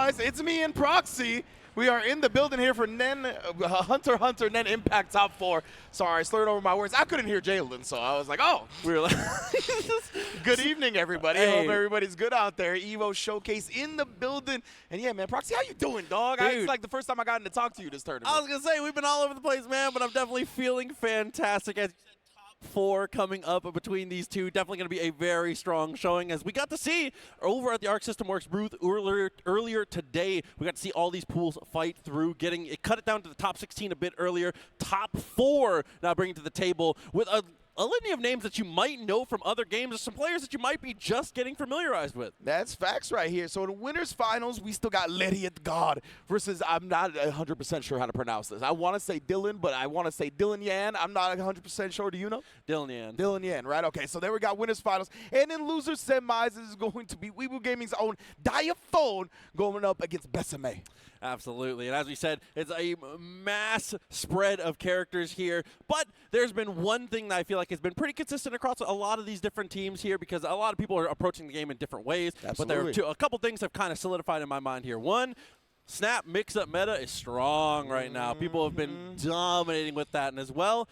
guys? It's me and Proxy. We are in the building here for HunterxHunter NenxImpact Top 4. Sorry, I slurred over my words. I couldn't hear Jalen, so I was like, oh. We were like Good evening, everybody. Hey. Hope everybody's good out there. Evo Showcase in the building. And yeah, man, Proxy, how you doing, dog? It's like the first time I got in to talk to you this tournament. I was going to say, we've been all over the place, man, but I'm definitely feeling fantastic. As you said, top 4 coming up between these two. Definitely going to be a very strong showing, as we got to see over at the Arc System Works booth earlier today. We got to see all these pools fight through, cut it down to the top 16 a bit earlier. Top 4 now bringing to the table with a litany of names that you might know from other games, or some players that you might be just getting familiarized with. That's facts right here. So in the winners finals, we still got Lariat God versus, I'm not 100% sure how to pronounce this. I want to say Dillian, but I want to say Dillian. I'm not 100% sure. Do you know? Dillian. Dillian, right? Okay, so there we got winners finals. And in losers semis is going to be Weeble Gaming's own Diaphone going up against Besame. Absolutely. And as we said, it's a mass spread of characters here. But there's been one thing that I feel like has been pretty consistent across a lot of these different teams here, because a lot of people are approaching the game in different ways. Absolutely. But there are a couple things have kind of solidified in my mind here. One, Snap mix-up meta is strong right now. People have been dominating with that. And as well,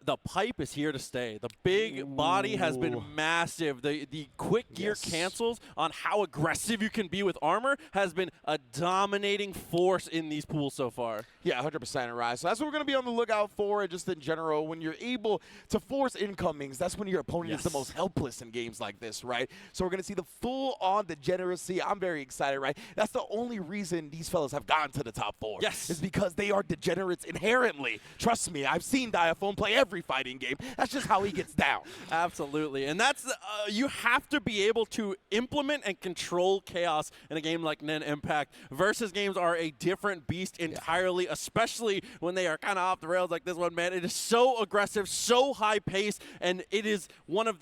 the pipe is here to stay. The big body has been massive. The quick gear cancels on how aggressive you can be with armor has been a dominating force in these pools so far. Yeah, 100% right. So that's what we're going to be on the lookout for, just in general. When you're able to force incomings, that's when your opponent is the most helpless in games like this, right? So we're going to see the full-on degeneracy. I'm very excited, right? That's the only reason these fellas have gotten to the top 4. Yes. Is because they are degenerates inherently. Trust me, I've seen Diaphone play every fighting game. That's just how he gets down. Absolutely. And that's you have to be able to implement and control chaos in a game like NenxImpact. Versus games are a different beast entirely, especially when they are kind of off the rails like this one, man. It is so aggressive, so high paced, and it is one of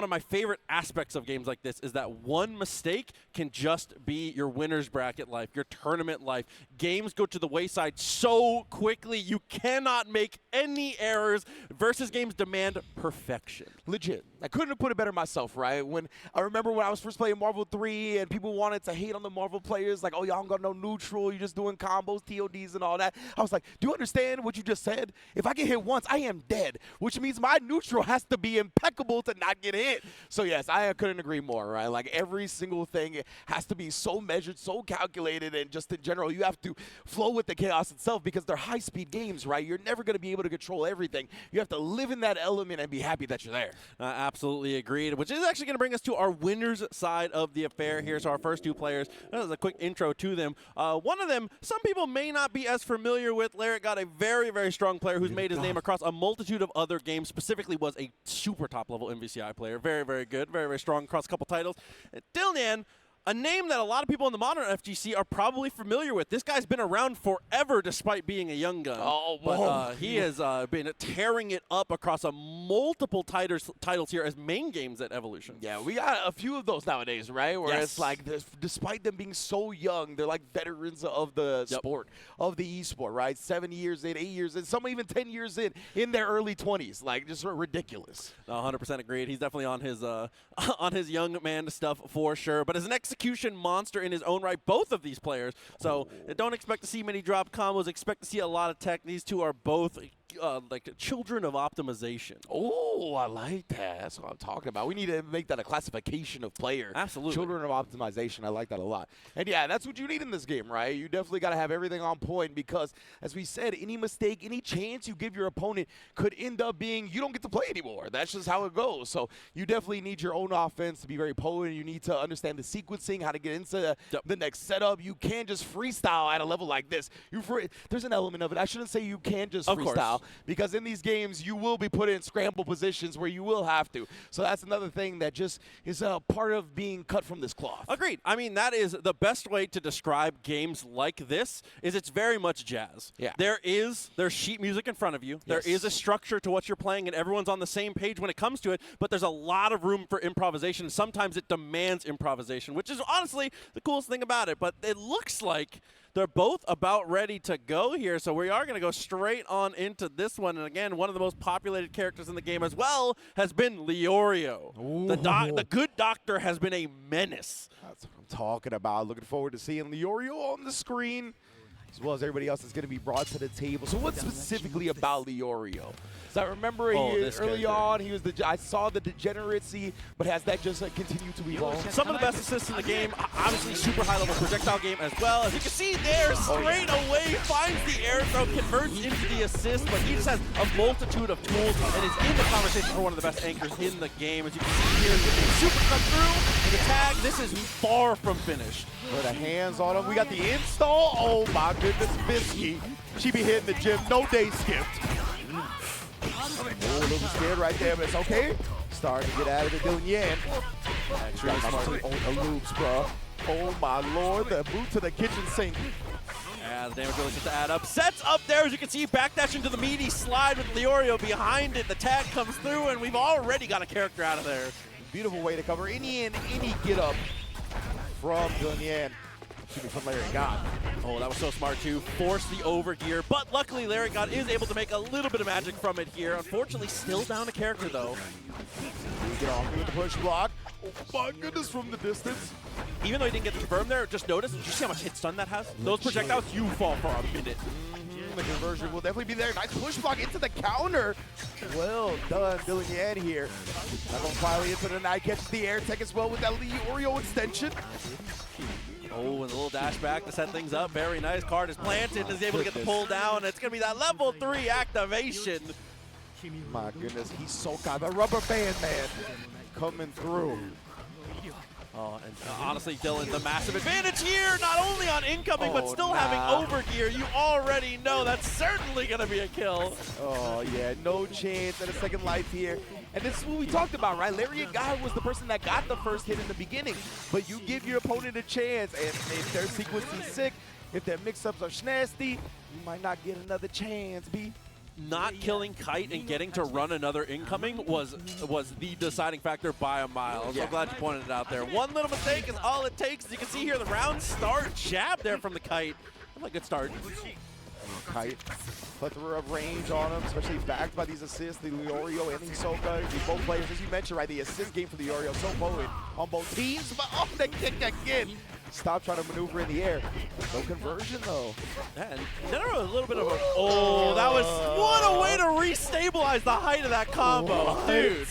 my favorite aspects of games like this is that one mistake can just be your winner's bracket life, your tournament life. Games go to the wayside so quickly, you cannot make any errors. Versus games demand perfection. Legit. I couldn't have put it better myself, right? I remember when I was first playing Marvel 3 and people wanted to hate on the Marvel players, like, oh, y'all don't got no neutral, you're just doing combos, TODs, and all that. I was like, do you understand what you just said? If I get hit once, I am dead, which means my neutral has to be impeccable to not get hit. So yes, I couldn't agree more, right? Like every single thing has to be so measured, so calculated, and just in general, you have to flow with the chaos itself because they're high-speed games, right? You're never going to be able to control everything. You have to live in that element and be happy that you're there. Absolutely agreed, which is actually going to bring us to our winners side of the affair here. So our first two players, that was a quick intro to them. One of them, some people may not be as familiar with. Lariat got a very, very strong player who's made his name across a multitude of other games, specifically was a super top-level MVCI player. Very, very good, very, very strong across a couple titles. Dillian, a name that a lot of people in the modern FGC are probably familiar with. This guy's been around forever despite being a young gun. Oh, but he has been tearing it up across a multiple titles here as main games at Evolution. Yeah, we got a few of those nowadays, right? Where it's like, despite them being so young, they're like veterans of the sport, of the esport, right? 7 years in, 8 years in, some even 10 years in their early 20s. Like, just ridiculous. 100% agreed. He's definitely on his young man stuff for sure. But as an execution monster in his own right, both of these players. So don't expect to see many drop combos. Expect to see a lot of tech. These two are both like children of optimization. Oh, I like that. That's what I'm talking about. We need to make that a classification of player. Absolutely. Children of optimization. I like that a lot. And yeah, that's what you need in this game, right? You definitely got to have everything on point because, as we said, any mistake, any chance you give your opponent could end up being you don't get to play anymore. That's just how it goes. So you definitely need your own offense to be very potent. You need to understand the sequencing, how to get into the next setup. You can't just freestyle at a level like this. There's an element of it. I shouldn't say you can't just freestyle. Because in these games, you will be put in scramble positions where you will have to. So that's another thing that just is a part of being cut from this cloth. Agreed. I mean, that is the best way to describe games like this is it's very much jazz. Yeah. There's sheet music in front of you. There is a structure to what you're playing, and everyone's on the same page when it comes to it, but there's a lot of room for improvisation. Sometimes it demands improvisation, which is honestly the coolest thing about it. But it looks like they're both about ready to go here. So we are going to go straight on into this one. And again, one of the most populated characters in the game as well has been Leorio. The good doctor has been a menace. That's what I'm talking about. Looking forward to seeing Leorio on the screen, as well as everybody else that's going to be brought to the table. So what specifically about Leorio? So I remember early on, he was I saw the degeneracy, but has that just continued to evolve? Some of the best assists in the game, obviously super high-level projectile game as well. As you can see there, straight away, finds the air throw, converts into the assist, but he just has a multitude of tools and is in the conversation for one of the best anchors in the game. As you can see here, super cut through, and the tag, this is far from finished. Put the hands on him. We got the install. Oh my goodness, Bisky. She be hitting the gym, no day skipped. Oh, a little scared right there, but it's okay. Starting to get out of the Dillian. Oh, loops, bro. Oh my lord, the boot to the kitchen sink. Yeah, the damage really starts to add up. Sets up there, as you can see, backdash into the meaty slide with Leorio behind it. The tag comes through, and we've already got a character out of there. Beautiful way to cover any get up from Dillian. From Lariat God. Oh, that was so smart too. Force the overgear, but luckily Lariat God is able to make a little bit of magic from it here. Unfortunately, still down a character though. We get off with the push block. Oh my goodness, from the distance. Even though he didn't get the confirm there, just notice, did you see how much hit stun that has? Those projectiles, you fall for a minute. The conversion will definitely be there. Nice push block into the counter. Well done, Dillian here. Not going finally into the night, catches the air tech as well with that Leorio extension. Oh, and a little dash back to set things up. Very nice. Card is planted and is able to get the pull down. It's going to be that level 3 activation. My goodness, he's so got the rubber band man coming through. Oh, and honestly, Dylan, the massive advantage here, not only on incoming, but still having overgear. You already know that's certainly going to be a kill. Oh, yeah, no chance at a second life here. And this is what we talked about, right? Lariat God was the person that got the first hit in the beginning. But you give your opponent a chance, and if their sequencing sick, if their mix-ups are snasty, you might not get another chance, B. Not killing Kite and getting to run another incoming was the deciding factor by a mile. I'm so glad you pointed it out there. One little mistake is all it takes. As you can see here, the round start jab there from the Kite. What a good start. Kite, plethora of range on him, especially backed by these assists, the Leorio and the Hisoka. Both players, as you mentioned, right, the assist game for the Leorio so potent on both teams. But oh, they kick again. Stop trying to maneuver in the air. No conversion, though. And Nero, a little bit of a... Oh, that was... What a way to restabilize the height of that combo, dude.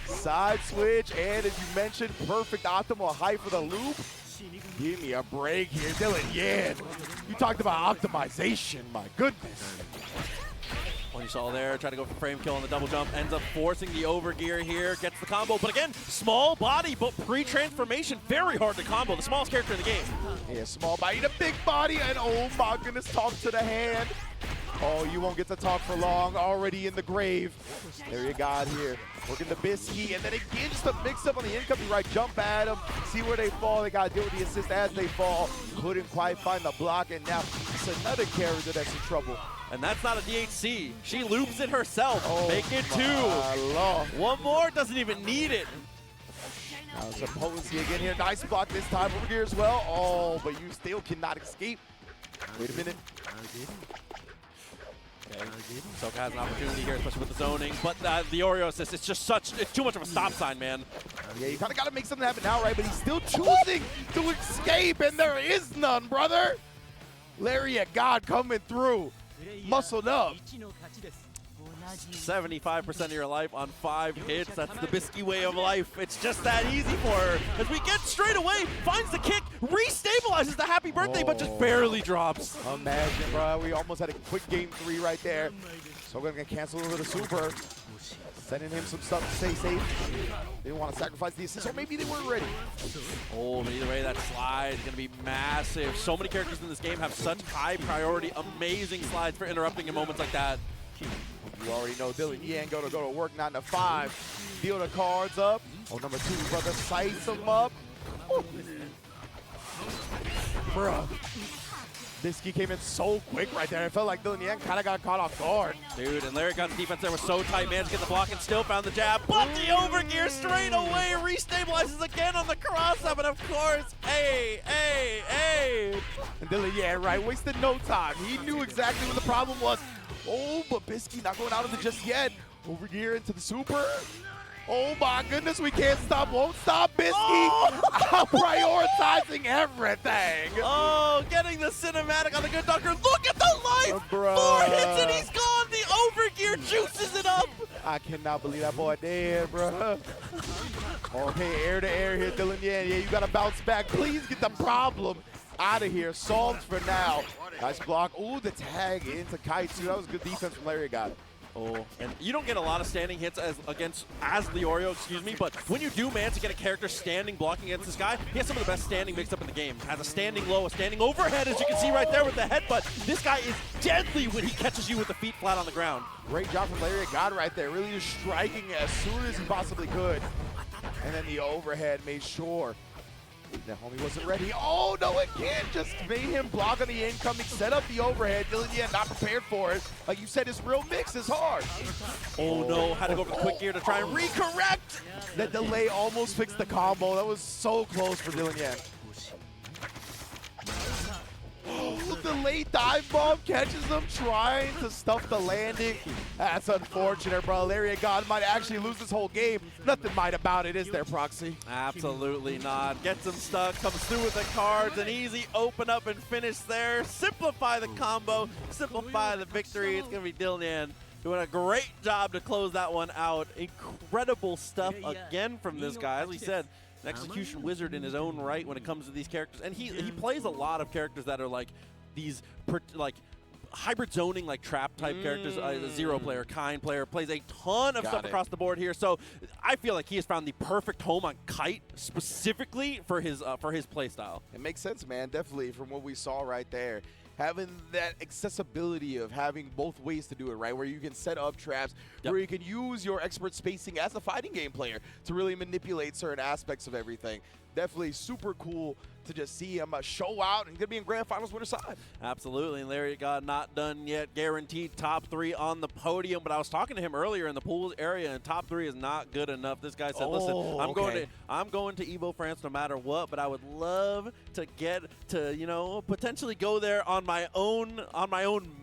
Side switch, and as you mentioned, perfect optimal height for the loop. Give me a break here, Dillian. You talked about optimization, my goodness. What you saw there, try to go for frame kill on the double jump, ends up forcing the overgear here, gets the combo, but again, small body, but pre-transformation, very hard to combo, the smallest character in the game. Yeah, small body to big body, and oh my goodness, talk to the hand. Oh, you won't get to talk for long, already in the grave. There you go here, working the Bisky, and then again, just a mix-up on the incoming right, jump at them, see where they fall, they gotta deal with the assist as they fall. Couldn't quite find the block, and now it's another character that's in trouble. And that's not a DHC. She loops it herself. Oh, make it 2. Lord. One more, doesn't even need it. Now some potency again here. Nice block this time over here as well. Oh, but you still cannot escape. Wait a minute. Okay. Soka has an opportunity here, especially with the zoning. But the Oreo assist, it's just it's too much of a stop sign, man. Yeah, you kind of got to make something happen now, right? But he's still choosing to escape, and there is none, brother. Lariat God coming through. Muscled up. 75% of your life on 5 hits. That's the Bisky way of life. It's just that easy for her. As we get straight away, finds the kick, restabilizes the happy birthday, but just barely drops. Imagine, bro. We almost had a quick game 3 right there. So we're going to cancel over the super. Sending him some stuff to stay safe. They didn't want to sacrifice the assist, or maybe they weren't ready. Oh, but either way, that slide is going to be massive. So many characters in this game have such high priority, amazing slides for interrupting in moments like that. You already know Dillian go to work 9 to 5. Deal the cards up. Oh, number 2, brother, sights him up. Ooh. Bruh. Bisky came in so quick right there. It felt like Dillian kind of got caught off guard. Dude, and Lariat God's defense there was so tight. Managed to get the block and still found the jab. But the overgear straight away restabilizes again on the cross-up. And of course, hey. And Dillian, right, wasted no time. He knew exactly what the problem was. Oh, but Bisky not going out of it just yet. Over here into the super. Oh my goodness, we can't stop, won't stop, Bisky. Oh. Prioritizing everything. Oh, getting the cinematic on the good doctor. Look at the life. 4 hits and he's gone. The overgear juices it up. I cannot believe that boy dead, bro. Okay, air to air here, Dillian. Yeah, you gotta bounce back. Please get the problem out of here. Solved for now. Nice block. Ooh, the tag into Kite too. That was good defense from Lariat. Got it. Oh, and you don't get a lot of standing hits as Leorio, excuse me, but when you do manage to get a character standing blocking against this guy, he has some of the best standing mixed up in the game. Has a standing low, a standing overhead, as you can see right there with the headbutt. This guy is deadly when he catches you with the feet flat on the ground. Great job from Lariat. Got it right there. Really just striking as soon as he possibly could. And then the overhead made sure the homie wasn't ready. Oh, no, it can't. Just made him block on the incoming, set up the overhead. Dillian not prepared for it. Like you said, his real mix is hard. Oh, no. Had to go for the quick gear to try and recorrect. That delay almost fixed the combo. That was so close for Dillian. Oh, the late dive bomb catches him trying to stuff the landing. That's unfortunate, bro. Lariat God might actually lose this whole game. Nothing might about it, is there, Proxy? Absolutely not. Gets him stuck, comes through with the cards, an easy open up and finish there. Simplify the combo, simplify the victory. It's going to be Dillian doing a great job to close that one out. Incredible stuff again from this guy. As we said, an execution wizard in his own right when it comes to these characters. And he plays a lot of characters that are like these hybrid zoning, like trap type characters. A zero player, kind player, plays a ton of stuff across the board here. So I feel like he has found the perfect home on Kite specifically for his play style. It makes sense, man. Definitely from what we saw right there. Having that accessibility of having both ways to do it, right? Where you can set up traps, where you can use your expert spacing as a fighting game player to really manipulate certain aspects of everything. Definitely super cool to just see him show out and gonna be in grand finals winner side. Absolutely, and Lariat God not done yet. Guaranteed top 3 on the podium, but I was talking to him earlier in the pools area, and top 3 is not good enough. This guy said, listen, I'm going to Evo France no matter what, but I would love to get to, you know, potentially go there on my own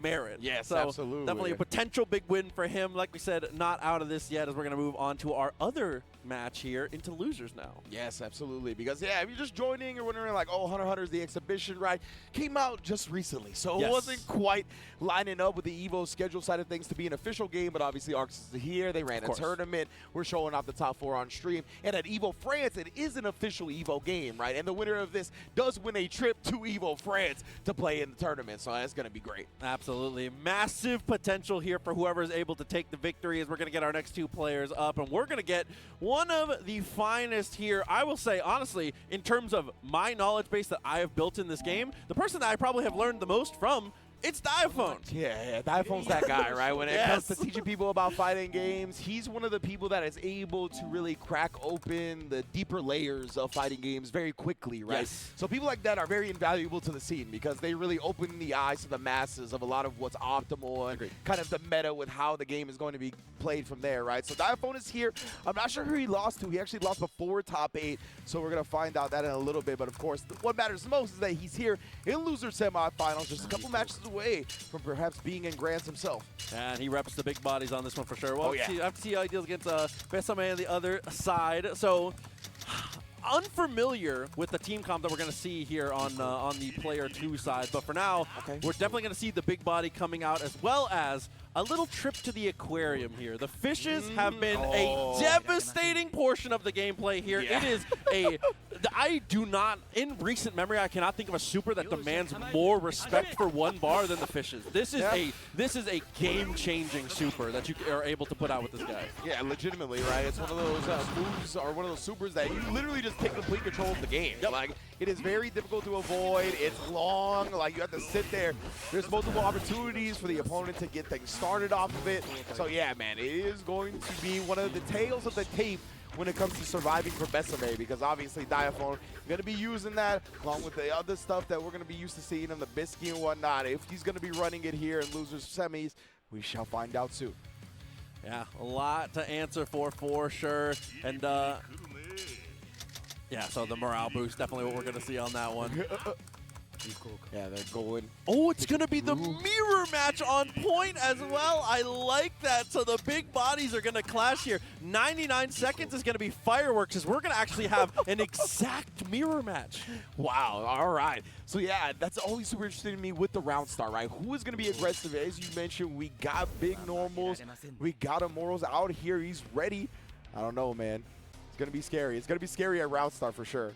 merit. Yes, so absolutely. Definitely a potential big win for him. Like we said, not out of this yet, as we're gonna move on to our other match here into losers now. Yes, absolutely. Because yeah, if you're just joining, you're wondering like, oh, Hunter Hunter's the exhibition, right? Came out just recently, so it wasn't quite lining up with the Evo schedule side of things to be an official game. But obviously, Arx is here. They ran a tournament. We're showing off the top 4 on stream. And at Evo France, it is an official Evo game, right? And the winner of this does win a trip to Evo France to play in the tournament. So that's going to be great. Absolutely, massive potential here for whoever is able to take the victory. As we're going to get our next 2 players up, and we're going to get one of the finest here. I will say, honestly, in terms of my knowledge base that I have built in this game, the person that I probably have learned the most from, it's Diaphone. Yeah, Diaphone's that guy, right? When it comes to teaching people about fighting games, he's one of the people that is able to really crack open the deeper layers of fighting games very quickly, right? Yes. So people like that are very invaluable to the scene because they really open the eyes to the masses of a lot of what's optimal and kind of the meta with how the game is going to be played from there, right? So Diaphone is here. I'm not sure who he lost to. He actually lost before top 8, so we're going to find out that in a little bit. But of course, what matters most is that he's here in loser semifinals, just a couple matches away from perhaps being in Grands himself. And he reps the big bodies on this one for sure. Well, I have to see how he deals against Besame on the other side. So, unfamiliar with the team comp that we're going to see here on the player 2 side. But for now, we're definitely going to see the big body coming out, as well as a little trip to the aquarium here. The fishes have been a devastating portion of the gameplay here. It is I do not, in recent memory, I cannot think of a super that demands more respect for one bar than the fishes. This is a game-changing super that you are able to put out with this guy. Yeah, legitimately, right? It's one of those moves or one of those supers that you literally just take complete control of the game. Like, it is very difficult to avoid. It's long. Like, you have to sit there. There's multiple opportunities for the opponent to get things started off of it. So, yeah, man, it is going to be one of the tales of the tape when it comes to surviving for Besame, because obviously Diaphone going to be using that along with the other stuff that we're going to be used to seeing in the Bisky and whatnot. If he's going to be running it here in losers semis, we shall find out soon. Yeah, a lot to answer for sure. And yeah, so the morale boost, definitely what we're going to see on that one. Yeah, they're going. Oh, it's going to be the mirror match on point as well. I like that. So the big bodies are going to clash here. 99 seconds is going to be fireworks as we're going to actually have an exact mirror match. Wow, all right. So yeah, that's always super interesting to me with the round start, right? Who is going to be aggressive? As you mentioned, we got big normals. We got Immortals out here. He's ready. I don't know, man. It's going to be scary. It's going to be scary at round start for sure.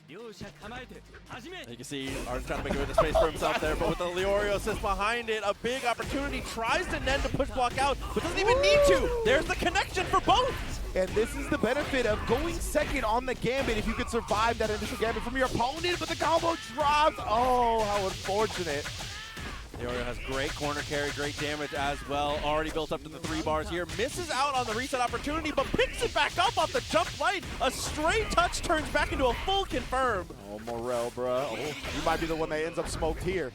You can see Arden's trying to make a bit of space for himself there, but with the Leorio assist behind it, a big opportunity. Tries to Nen to push block out, but doesn't even need to. There's the connection for both. And this is the benefit of going second on the Gambit if you could survive that initial Gambit from your opponent, but the combo drops. Oh, how unfortunate. Leorio has great corner carry, great damage as well. Already built up to the 3 bars here. Misses out on the reset opportunity, but picks it back up off the jump light. A stray touch turns back into a full confirm. Oh, Morel, bruh. Oh, he might be the one that ends up smoked here.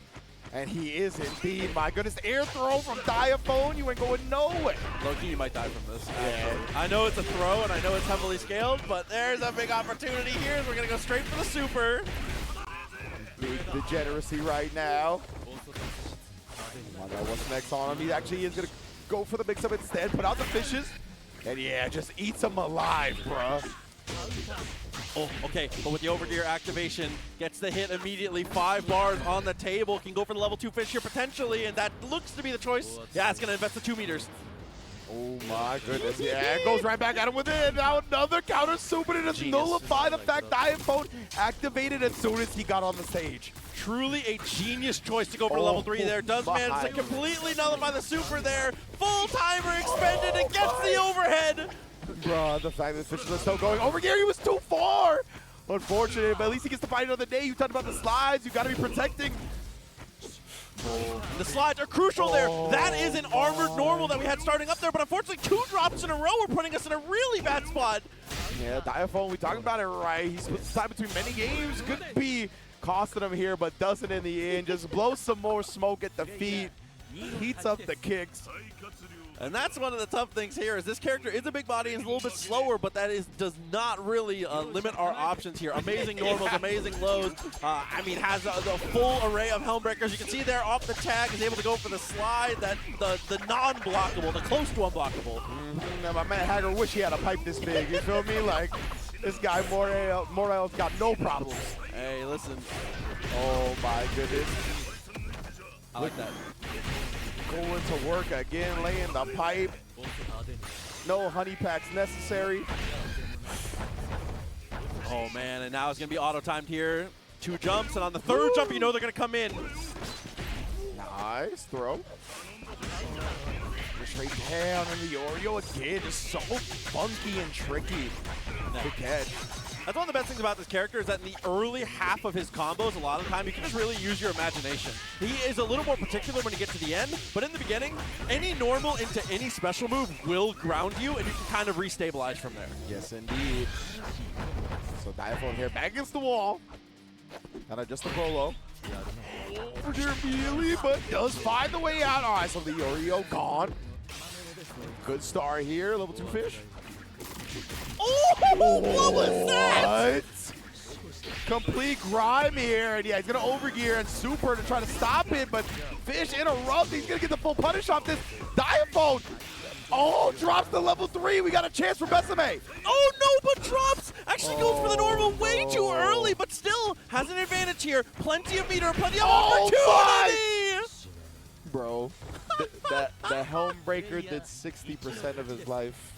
And he is indeed. My goodness, air throw from Diaphone. You ain't going nowhere. Low-key, you might die from this. Yeah. I know it's a throw, and I know it's heavily scaled, but there's a big opportunity here. We're going to go straight for the super. Big degeneracy right now. What's next on him? He actually is going to go for the mix-up instead, put out the fishes, and yeah, just eats them alive, bruh. Oh, okay, but with the overgear activation, gets the hit immediately. 5 bars on the table, can go for the level 2 fish here potentially, and that looks to be the choice. Yeah, it's going to invest the 2 meters. Oh my goodness, yeah, it goes right back at him with it. Now another counter super to just nullify the fact Diaphone activated as soon as he got on the stage. Truly a genius choice to go for level 3 there. Does manage to completely nullify the super there. Full timer expended and gets the overhead. Bruh, the fact that the fishes are still going over here, he was too far. Unfortunate, but at least he gets to fight another day. You talked about the slides, you gotta be protecting. The slides are crucial there. That is an armored normal that we had starting up there, but unfortunately 2 drops in a row are putting us in a really bad spot. Yeah, Diaphone, we talked about it right. He splits the time between many games. Could be costing him here, but doesn't in the end. Just blows some more smoke at the feet. Heats up the kicks. And that's one of the tough things here is this character is a big body and is a little bit slower, but that does not really limit our options here. Amazing normals, amazing lows. I mean, has the full array of helm breakers. You can see there off the tag is able to go for the slide, that the non-blockable, the close to unblockable. My man Hager wish he had a pipe this big. You feel me? Like this guy Morel's got no problems. Hey, listen. Oh my goodness. I like that. Going to work again, laying the pipe. No honey packs necessary. Oh man, and now it's gonna be auto-timed here. 2 jumps, and on the 3rd jump, you know they're gonna come in. Nice throw. Straight down, and the Oreo again, just so funky and tricky to catch. That's one of the best things about this character is that in the early half of his combos, a lot of the time, you can just really use your imagination. He is a little more particular when you get to the end, but in the beginning, any normal into any special move will ground you, and you can kind of restabilize from there. Yes, indeed. So Diaphone here back against the wall. Kind of just a Prolo. Over here immediately, but does find the way out. All right, so the Oreo gone. Good start here, level 2 fish. Oh, what was that? Complete grime here, and yeah, he's gonna overgear and super to try to stop it, but Fish interrupts. He's gonna get the full punish off this. Diaphone, drops to level 3. We got a chance for Besame. Oh no, but drops. Actually goes for the normal way too early, but still has an advantage here. Plenty of meter, plenty of opportunity. Bro, the helm breaker did 60% of his life.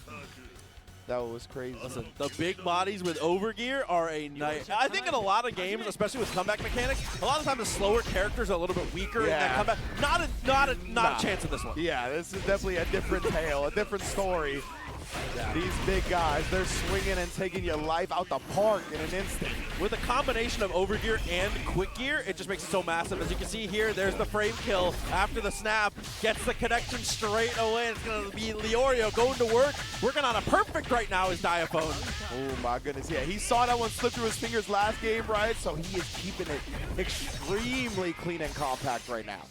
That was crazy. Listen, the big bodies with overgear are a nice. I think in a lot of games, especially with comeback mechanics, a lot of times the slower characters are a little bit weaker in that comeback. Not a chance in this one. Yeah, this is definitely a different tale, a different story. Yeah. These big guys, they're swinging and taking your life out the park in an instant. With a combination of overgear and quick gear, it just makes it so massive. As you can see here, there's the frame kill after the snap. Gets the connection straight away. It's going to be Leorio going to work. Working on a perfect right now is Diaphone. Oh my goodness, yeah. He saw that one slip through his fingers last game, right? So he is keeping it extremely clean and compact right now.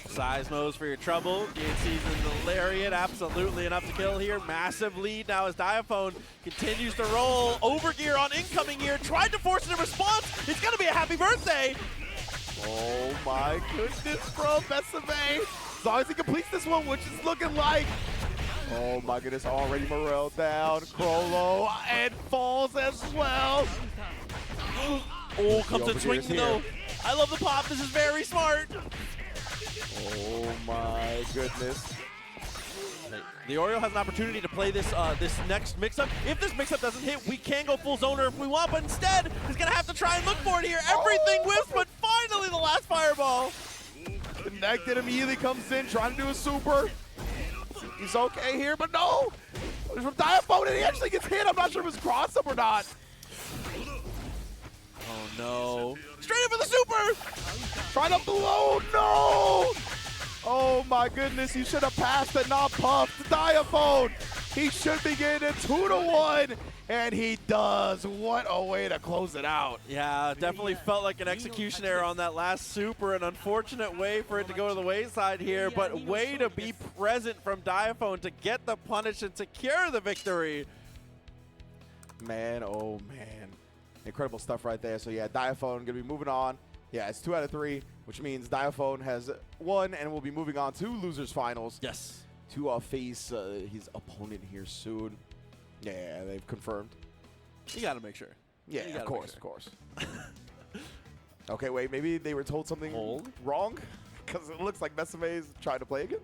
Seismos for your trouble. DNC's in the Lariat, absolutely enough to kill here. Massive lead now as Diaphone continues to roll. Overgear on incoming gear, tried to force it in response. It's going to be a happy birthday. Oh my goodness, bro. Besame. As long as he completes this one, which is looking like. Oh my goodness, already Morel down. Crollo and falls as well. Oh, comes in swinging though. I love the pop. This is very smart. Oh my goodness. The Oreo has an opportunity to play this this next mix-up. If this mix-up doesn't hit, we can go full zoner if we want, but instead, he's gonna have to try and look for it here. Everything whiffs, but finally the last fireball. Connected immediately comes in, trying to do a super. He's okay here, but no! It's from Diaphone, and he actually gets hit. I'm not sure if it's cross up or not. Oh no. Straight in for the super! Trying to blow, no! Oh my goodness, he should have passed and not puffed. Diaphone, he should be getting a 2-1, and he does. What a way to close it out. Yeah, definitely felt like an execution error on that last super. An unfortunate way for it to go to the wayside here, but way to be present from Diaphone to get the punish and secure the victory. Man, oh man. Incredible stuff right there. So yeah, Diaphone gonna be moving on. Yeah, it's 2 out of 3, which means Diaphone has won and will be moving on to losers finals. Yes. To face his opponent here soon. Yeah, they've confirmed. You gotta make sure. Yeah, of course, of course. Okay, wait, maybe they were told something wrong? Because it looks like Besame is trying to play again?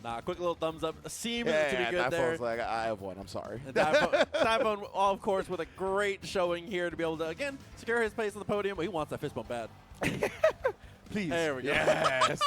Nah, quick little thumbs up. Seems Yeah, to be good there. Diphone's like, I have one, I'm sorry. Diaphone, of course, with a great showing here to be able to, again, secure his place on the podium. He wants that fist bump bad. Please. There we go. Yes.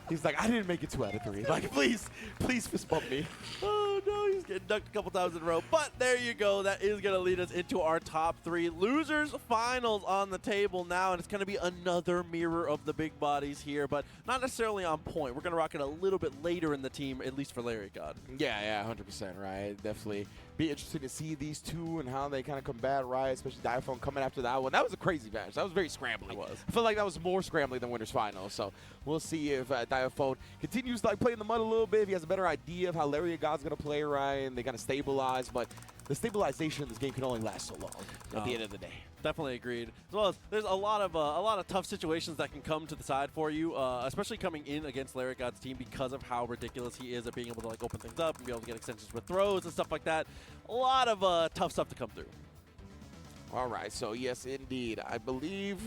He's like, I didn't make it 2 out of 3. Like, please fist bump me. Oh, no, he's getting ducked a couple times in a row. But there you go. That is going to lead us into our top 3 losers finals on the table now. And it's going to be another mirror of the big bodies here, but not necessarily on point. We're going to rock it a little bit later in the team, at least for Lariat God. Yeah, 100%, right? Definitely be interesting to see these two and how they kind of combat, right? Especially Diaphone coming after that one. That was a crazy match. That was very scrambly. It was. I feel like that was more scrambly than Winners Final. So we'll see if Diaphone continues to play in the mud a little bit, if he has a better idea of how Lariat God's going to play, right? And they kind of stabilize. But the stabilization in this game can only last so long at the end of the day. Definitely agreed. As well as there's a lot of tough situations that can come to the side for you, especially coming in against Lariat God's team because of how ridiculous he is at being able to like open things up and be able to get extensions with throws and stuff like that. A lot of tough stuff to come through. All right, so yes, indeed. I believe.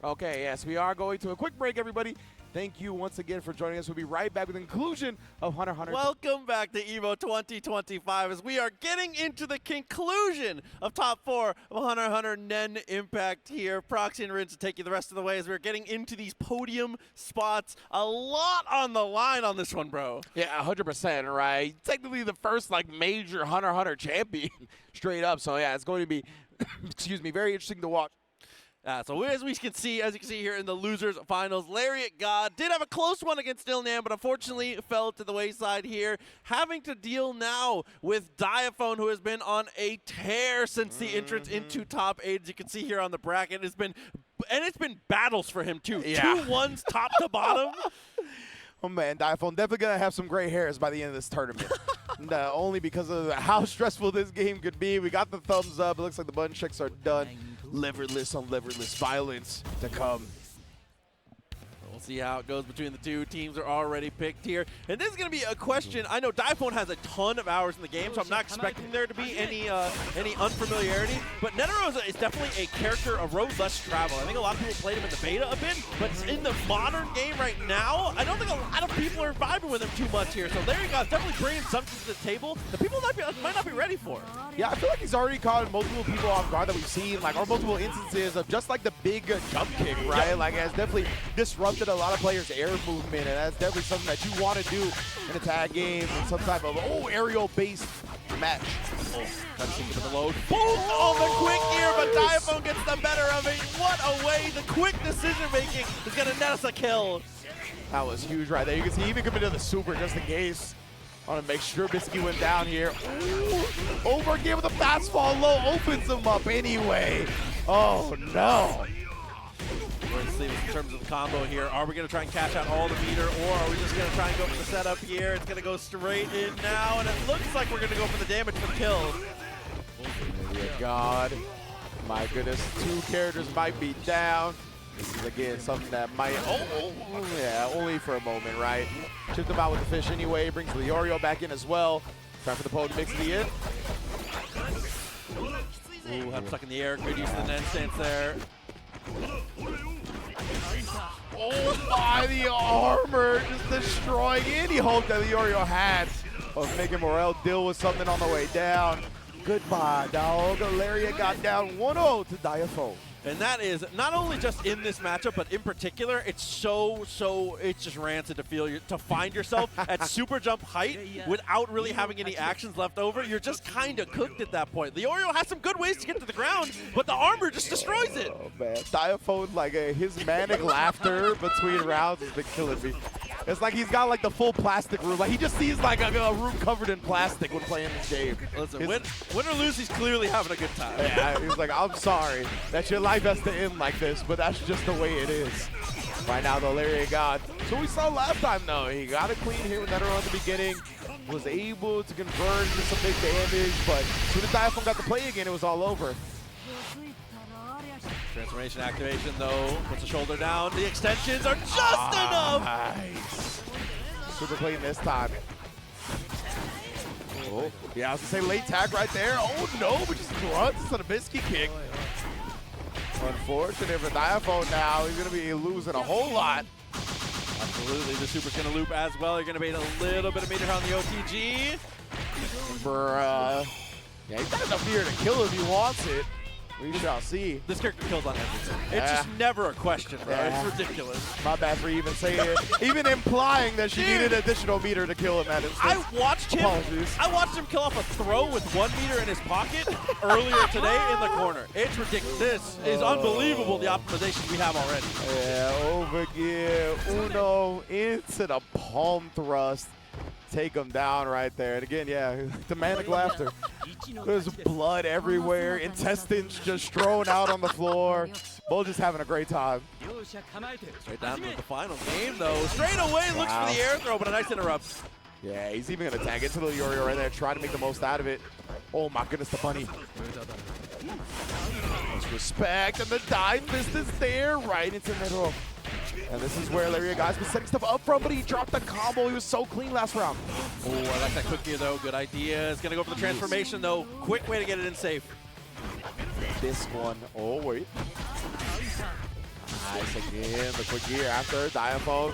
Okay, yes, we are going to a quick break, everybody. Thank you once again for joining us. We'll be right back with the conclusion of HunterxHunter. Welcome back to Evo 2025 as we are getting into the conclusion of top 4 of HunterxHunter NenxImpact here. Proxy and Rinse to take you the rest of the way as we're getting into these podium spots. A lot on the line on this one, bro. Yeah, 100%, right? Technically the first like major HunterxHunter champion straight up. So yeah, it's going to be, excuse me, very interesting to watch. So as you can see here in the losers finals, Lariat God did have a close one against Dillian, but unfortunately fell to the wayside here, having to deal now with Diaphone, who has been on a tear since the entrance into top 8. As you can see here on the bracket, it's been battles for him too. Yeah. 2-1s top to bottom. Oh man, Diaphone definitely gonna have some gray hairs by the end of this tournament. Only because of how stressful this game could be. We got the thumbs up. It looks like the button checks are done. Liverless on liverless violence to come. We'll see how it goes between the two. Teams are already picked here. And this is going to be a question. I know Diaphone has a ton of hours in the game, so I'm not expecting there to be any unfamiliarity. But Netero is definitely a character, a road less traveled. I think a lot of people played him in the beta a bit, but in the modern game right now, I don't think a lot of people are vibing with him too much here. So Lariat God's definitely bringing something to the table that people might not be ready for. Yeah, I feel like he's already caught multiple people off guard that we've seen, like, or multiple instances of just like the big jump kick, right? Yep. Like, it has definitely disrupted a lot of players' air movement, and that's definitely something that you want to do in a tag game in some type of aerial-based match. Trying to think of the load. Boom! On the quick here, but Diaphone gets the better of it. What a way! The quick decision-making is going to net us a kill. That was huge right there. You can see he even committed the super just in case. I want to make sure Bisky went down here. Ooh, over again with a fastball low, opens him up anyway. Oh no. Let's see in terms of the combo here. Are we going to try and catch out all the meter, or are we just going to try and go for the setup here? It's going to go straight in now, and it looks like we're going to go for the damage for the kill. God. My goodness, 2 characters might be down. This is, again, something that might, yeah, only for a moment, right? Chipped him out with the fish anyway, brings Leorio back in as well. Time for the Poe to mix the in. Ooh, I'm stuck in the air. Good use of the Nen stance there. Oh my, the armor just destroying any hope that Leorio had of making Morel deal with something on the way down. Goodbye, dog. Lariat got down 1-0 to Diaphone. And that is not only just in this matchup, but in particular, it's it's just rancid to find yourself at super jump height without really having any actions left over. You're just kind of cooked at that point. Leorio has some good ways to get to the ground, but the armor just destroys it. Oh man, Diaphone, like his manic laughter between rounds has been killing me. It's like he's got like the full plastic room. Like he just sees like a room covered in plastic when playing this game. Listen, win or lose, he's clearly having a good time. Yeah, he's like, I'm sorry that your life has to end like this, but that's just the way it is. Right now, the Lariat God. So we saw last time though, he got it clean here with Netero at the beginning. Was able to convert into some big damage, but as soon as Diaphone got to play again, it was all over. Transformation activation though, puts the shoulder down. The extensions are just enough. Nice. Super clean this time. Oh, yeah, I was gonna say late tag right there. Oh no, but just grunts on a biscuit kick. Unfortunate for Diaphone now. He's gonna be losing a whole lot. Absolutely, the super's gonna loop as well. You're gonna bait a little bit of meter on the OTG. Bruh. Yeah, he's got enough here to kill if he wants it. We shall see. This character kills on everything. It's just never a question, bro. Yeah. It's ridiculous. My bad for even saying it. Even implying that she needed additional meter to kill him at instance. I watched him kill off a throw with 1 meter in his pocket earlier today in the corner. It's ridiculous. This is unbelievable, the optimization we have already. Yeah, overgear. Uno into the palm thrust. Take him down right there. And again, yeah, the manic laughter. There's blood everywhere, intestines just strewn out on the floor. Both just having a great time. Straight down to the final game, though. Straight away looks for the air throw, but a nice interrupt. Yeah, he's even going to tag into the Leorio right there, try to make the most out of it. Oh my goodness, the bunny. Let's respect, and the dive fist is there, right into Netero. And this is where Lariat guy's been setting stuff up from, but he dropped the combo. He was so clean last round. Oh, I like that cookie, though. Good idea. It's going to go for the transformation, though. Quick way to get it in safe. This one. Oh, wait. Nice again. The quick gear after Diaphone.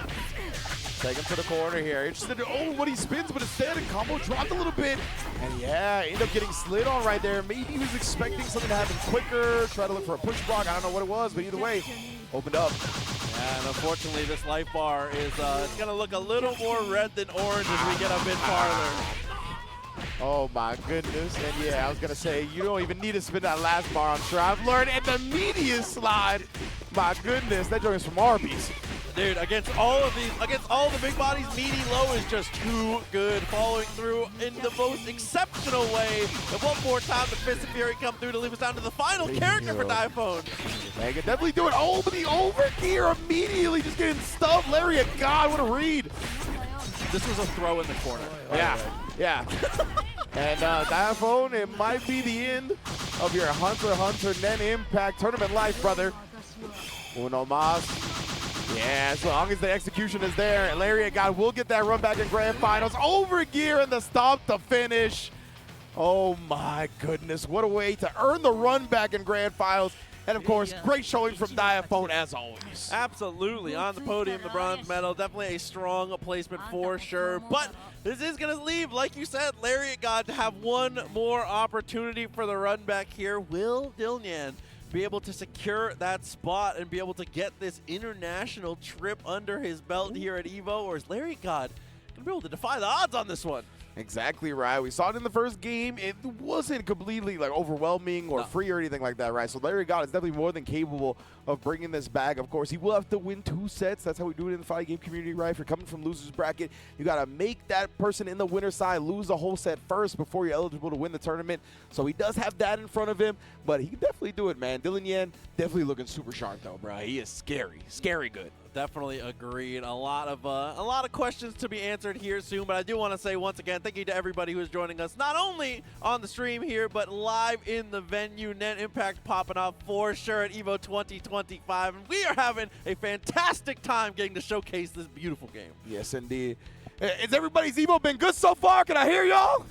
Take him to the corner here. Interested in what he spins, but instead, the combo dropped a little bit. And yeah, end up getting slid on right there. Maybe he was expecting something to happen quicker. Try to look for a push block. I don't know what it was, but either way, opened up. Yeah, and unfortunately, this life bar is it's going to look a little more red than orange as we get a bit farther. Oh my goodness. And yeah, I was going to say, you don't even need to spin that last bar, I'm sure. I've learned. And the media slide. My goodness, that joint is from Arby's. Dude, against all the big bodies, meaty low is just too good. Following through in the most exceptional way. And one more time, the Fist of Fury come through to leave us down to the final character for Diaphone. They can definitely do it. Oh, but the overgear immediately just getting stuffed. Lariat, God, what a read. This was a throw in the corner. Yeah. And Diaphone, it might be the end of your HunterxHunter NenxImpact tournament life, brother. Uno mas. Yeah, as long as the execution is there, Lariat God will get that run back in grand finals. Overgear and the stomp to finish. Oh my goodness, what a way to earn the run back in grand finals. And of course, great showing from Diaphone as always. Absolutely, on the podium, the bronze medal. Definitely a strong placement for sure. But this is going to leave, like you said, Lariat God to have one more opportunity for the run back here. Will Dillian be able to secure that spot and be able to get this international trip under his belt here at Evo? Or is Lariat God going to be able to defy the odds on this one? Exactly right. We saw it in the first game. It wasn't completely like overwhelming or free or anything like that, right? So Lariat God is definitely more than capable of bringing this back. Of course, he will have to win 2 sets. That's how we do it in the fighting game community, right? If you're coming from loser's bracket, you got to make that person in the winner side lose the whole set first before you're eligible to win the tournament. So he does have that in front of him, but he can definitely do it, man. Dillian definitely looking super sharp, though, bro. He is scary, scary good. Definitely agreed. A lot of questions to be answered here soon, but I do want to say once again, thank you to everybody who is joining us, not only on the stream here, but live in the venue. NenxImpact popping up for sure at Evo 2025, and we are having a fantastic time getting to showcase this beautiful game. Yes, indeed. Has everybody's Evo been good so far? Can I hear y'all?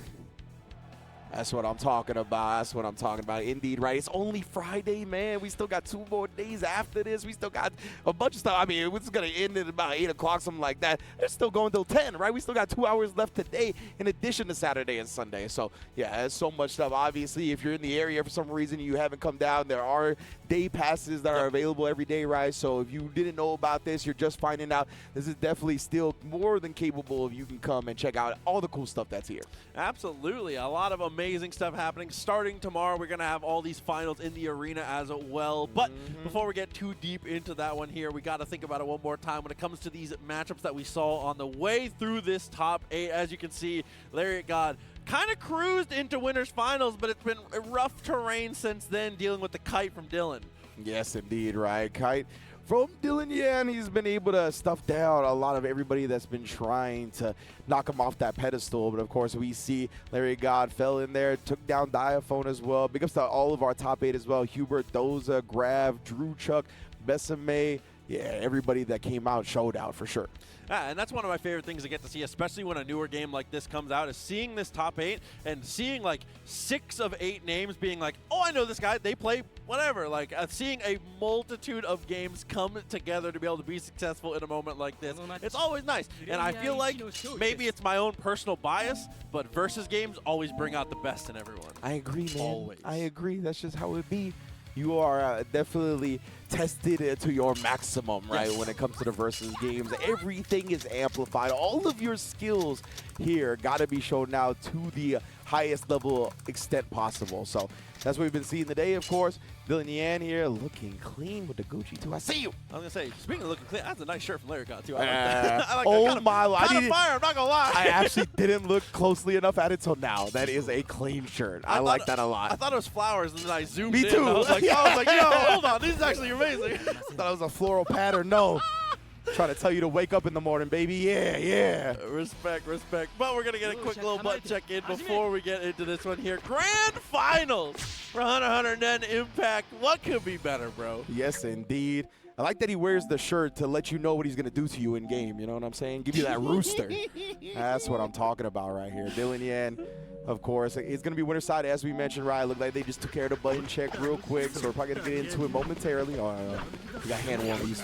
That's what I'm talking about. That's what I'm talking about. Indeed, right? It's only Friday, man. We still got 2 more days after this. We still got a bunch of stuff. I mean, it's going to end at about 8 o'clock, something like that. It's still going till 10, right? We still got 2 hours left today in addition to Saturday and Sunday. So, yeah, there's so much stuff. Obviously, if you're in the area for some reason you haven't come down, there are day passes that are available every day, right? So if you didn't know about this, you're just finding out. This is definitely still more than capable of you can come and check out all the cool stuff that's here. Absolutely. A lot of amazing stuff happening. Starting tomorrow, we're going to have all these finals in the arena as well. But before we get too deep into that one here, we got to think about it one more time when it comes to these matchups that we saw on the way through this top 8. As you can see, Lariat God kind of cruised into winners finals, but it's been a rough terrain since then, dealing with the kite from Dillian. Yes, indeed, right. Kite from Dillian, he's been able to stuff down a lot of everybody that's been trying to knock him off that pedestal. But of course, we see Lariat God fell in there, took down Diaphone as well. Big ups to all of our top 8 as well. Hubert, Doza, Grav, Drew, Chuck, Besame. Yeah, everybody that came out showed out for sure. And that's one of my favorite things to get to see, especially when a newer game like this comes out, is seeing this top 8 and seeing like 6 of 8 names being like, oh, I know this guy, they play whatever. Like seeing a multitude of games come together to be able to be successful in a moment like this. It's always nice. And I feel like maybe it's my own personal bias, but versus games always bring out the best in everyone. I agree, man. Always. I agree. That's just how it be. You are definitely tested to your maximum, right, yes, when it comes to the versus games. Everything is amplified. All of your skills here got to be shown now to the highest level extent possible. So that's what we've been seeing today, of course. Dillian here looking clean with the Gucci, too. I see you. I was going to say, speaking of looking clean, that's a nice shirt from Lariat God, too. I like that. I like oh, that. my God. Kind of fire, I'm not going to lie. I actually didn't look closely enough at it till now. That is a clean shirt. I like that a lot. I thought it was flowers, and then I zoomed Me in. too. I was like, yo, hold on. This is actually amazing. I thought it was a floral pattern. No. Trying to tell you to wake up in the morning, baby. Yeah, yeah. Respect, respect. But we're going to get a quick little butt check in before we get into this one here. Grand Finals for HunterxHunter NenxImpact. What could be better, bro? Yes, indeed. I like that he wears the shirt to let you know what he's going to do to you in game. You know what I'm saying? Give you that rooster. That's what I'm talking about right here. Dillian, of course, it's going to be winner side, as we mentioned, right? Look like they just took care of the button check real quick, so we're probably going to get into it momentarily. We got hand warmers.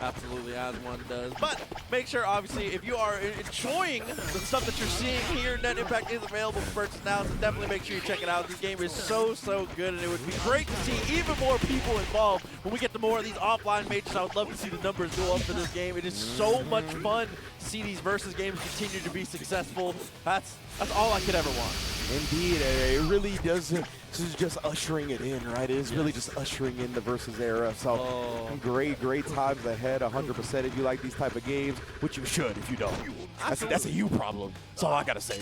Absolutely, as one does. But make sure, obviously, if you are enjoying the stuff that you're seeing here, NenxImpact is available for purchase now, so definitely make sure you check it out. This game is so good, and it would be great to see even more people involved when we get to more of these offline majors. I would love to see the numbers go up for this game. It is so much fun to see these versus games continue to be successful. That's all I could ever want. Indeed, it really does. This is just ushering it in, right? It is really just ushering in the versus era. So great times ahead, 100% if you like these type of games, which you should if you don't. That's a you problem. That's all I got to say.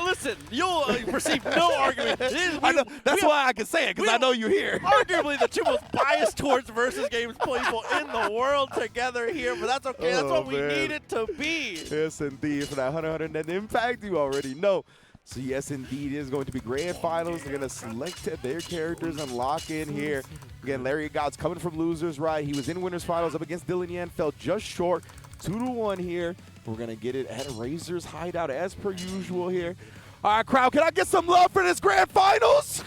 Listen, you'll receive no argument. I know, that's why I can say it, because I know you're here. Arguably the 2 most biased towards versus games people in the world together here, but that's okay. That's what we need it to be. Yes, indeed. For that HunterxHunter NenxImpact, you already know. So yes, indeed, it is going to be grand finals. They're going to select their characters and lock in here. Again, Lariat God's coming from losers, right? He was in winners finals up against Dillian, fell just short, 2-1 here. We're going to get it at Razor's hideout as per usual here. All right, crowd, can I get some love for this grand finals?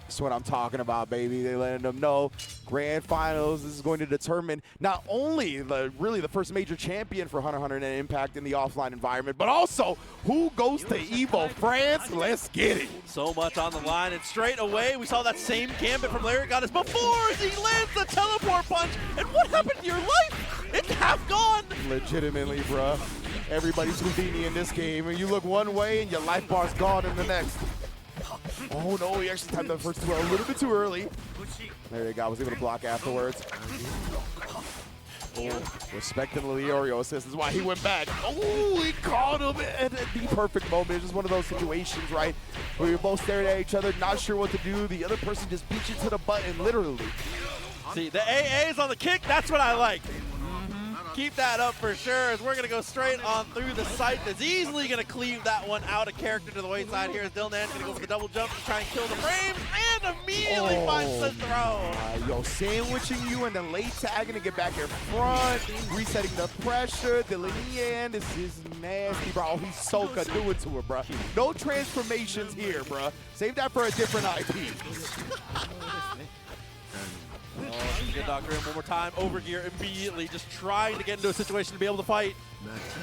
That's what I'm talking about, baby. They're letting them know grand finals is going to determine not only really the first major champion for HunterxHunter NenxImpact in the offline environment, but also who goes to Evo France. Let's get it. So much on the line, and straight away we saw that same gambit from Lariat God as before as he lands the teleport punch. And what happened to your life? It's half gone. Legitimately, bruh. Everybody's Houdini in this game, and you look one way and your life bar's gone in the next. Oh no, he actually timed the first 2 a little bit too early. There you go, was able to block afterwards. Oh, respecting the Leorio assist is why he went back. Oh, he caught him at the perfect moment. It's just one of those situations, right, where you're both staring at each other, not sure what to do. The other person just beats you to the button, literally. See, the AA's on the kick, that's what I like. Keep that up for sure, as we're going to go straight on through the site. That's easily going to cleave that one out of character to the wayside here as Dillian going to go for the double jump to try and kill the frames, and immediately finds the throw. Yo, sandwiching you and then late tagging to get back in front, resetting the pressure. Dillian, this is nasty, bro. Oh, he's Soka, do it to her, bro. No transformations here, bro. Save that for a different IP. Oh, good Doctor in one more time. Overgear immediately, just trying to get into a situation to be able to fight.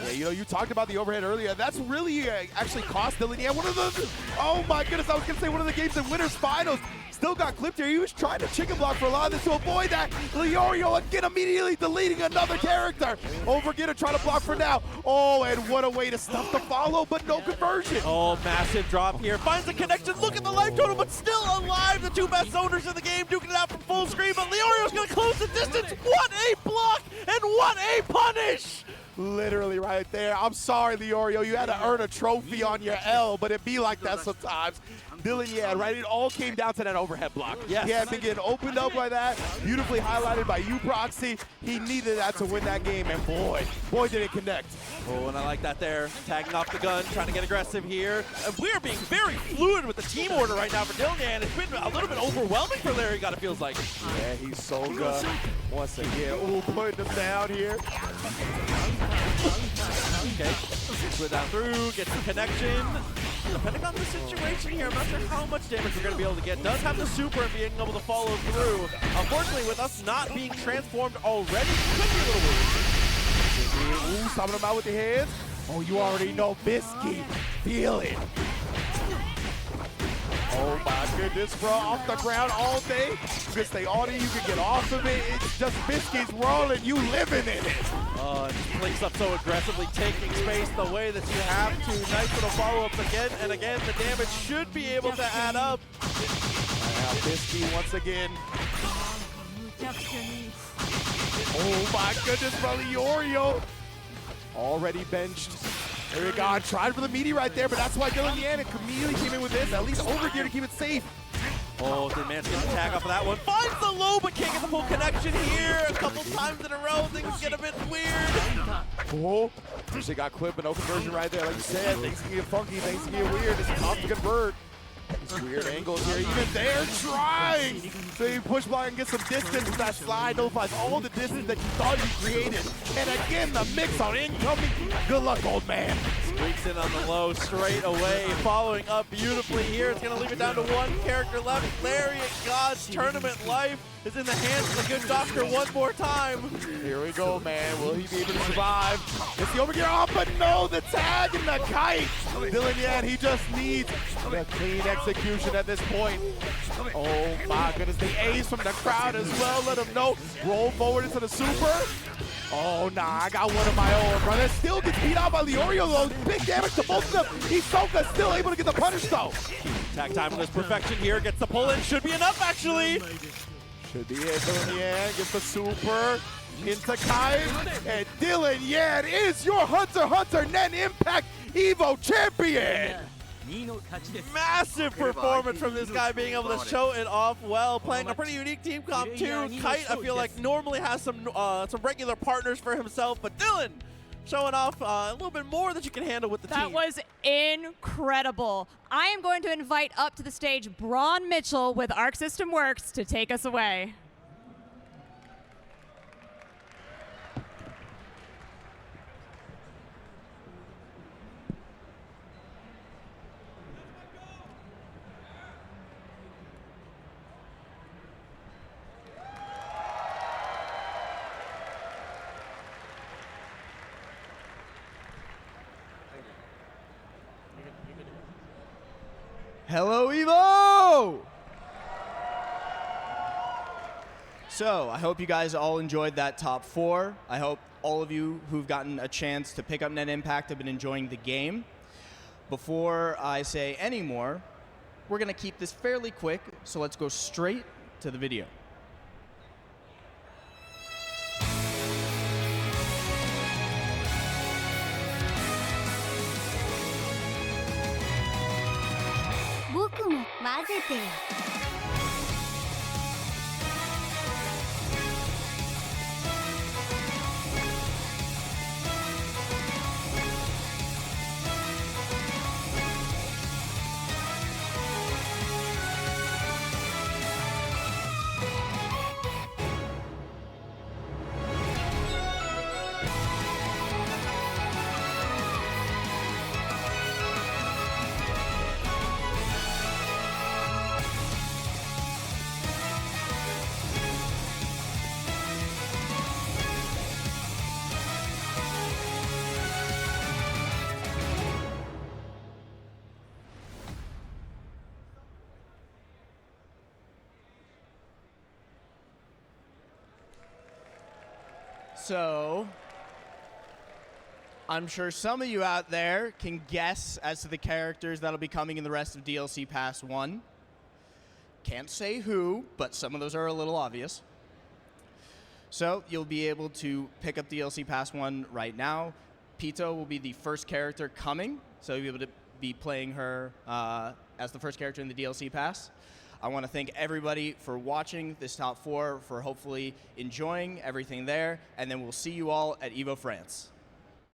Yeah, you know, you talked about the overhead earlier. That's really actually cost Dillian. Yeah, one of the, oh my goodness, I was gonna say one of the games in winners finals. Still got clipped here. He was trying to chicken block for a lot of this to avoid that. Leorio again immediately deleting another character. Overgear to try to block for now. Oh, and what a way to stuff the follow, but no conversion. Oh, massive drop here. Finds the connection. Look at the life total, but still alive. The two best owners in the game duking it out from full screen, but Leorio's gonna close the distance. What a block and what a punish. Literally right there. I'm sorry, Leorio. You had to earn a trophy on your L, but it be like that sometimes. Dillian, yeah, right? It all came down to that overhead block. Yes. He had been getting opened up by that. Beautifully highlighted by you, Proxy. He needed that to win that game, and boy, did it connect. Oh, and I like that there. Tagging off the gun, trying to get aggressive here. And we're being very fluid with the team order right now for Dillian. It's been a little bit overwhelming for Lariat, it feels like. Yeah, he's so good. Once again, ooh, putting him down here. Okay, split down through, gets the connection. Depending on the situation here, I'm not sure how much damage we're going to be able to get. Does have the super and being able to follow through. Unfortunately, with us not being transformed already, could be a little weird. Ooh, stopping him out with the hands. Oh, you already know Bisky. Feel it. Oh my goodness, bro. Off the ground all day. You can stay on it, you can get off of it. It's just Bisky's rolling, you living in it. It just flicks up so aggressively, taking space the way that you have to. Nice little follow-ups again and again. The damage should be able to add up. Now Bisky once again. Oh my goodness, bro. Leorio already benched. There we go. Tried for the meaty right there, but that's why Dillian immediately came in with this. At least overgear to keep it safe. Oh, did manage to get the tag off of that one. Finds the low, but can't get the full connection here. A couple times in a row, things get a bit weird. Oh, actually got clip, but no conversion right there. Like you said, things can get funky, things can get weird. It's tough to convert. These weird angles here. Even they're trying. So you push block and get some distance. That slide nullifies all the distance that you thought you created. And again, the mix on incoming. Good luck, old man. Squeaks in on the low straight away. Following up beautifully here. It's going to leave it down to one character left. Lariat God's tournament life is in the hands of the good doctor one more time. Here we go, man. Will he be able to survive? It's the overgear off, but no, the tag and the kite. Dillian, he just needs the clean execution at this point. Oh my goodness, the A's from the crowd as well. Let him know. Roll forward into the super. Oh nah, I got one of my own, brother. Still gets beat out by Leorio though. Big damage to both of them. Hisoka still able to get the punish though. Tag time with perfection here. Gets the pull in. Should be enough actually. Should be it. Dillian gets the super into Kai. And Dillian is your HunterxHunter NenxImpact Evo champion. Massive performance from this guy, being able to show it off well, playing a pretty unique team comp too. Kite, I feel like, normally has some regular partners for himself, but Dillian showing off a little bit more that you can handle with the team. That was incredible. I am going to invite up to the stage Braun Mitchell with Arc System Works to take us away. Hello, Evo! So, I hope you guys all enjoyed that top 4. I hope all of you who've gotten a chance to pick up NenxImpact have been enjoying the game. Before I say any more, we're going to keep this fairly quick, so let's go straight to the video. So, I'm sure some of you out there can guess as to the characters that'll be coming in the rest of DLC Pass 1. Can't say who, but some of those are a little obvious. So, you'll be able to pick up DLC Pass 1 right now. Pito will be the first character coming, so you'll be able to be playing her as the first character in the DLC Pass. I want to thank everybody for watching this top 4, for hopefully enjoying everything there, and then we'll see you all at Evo France.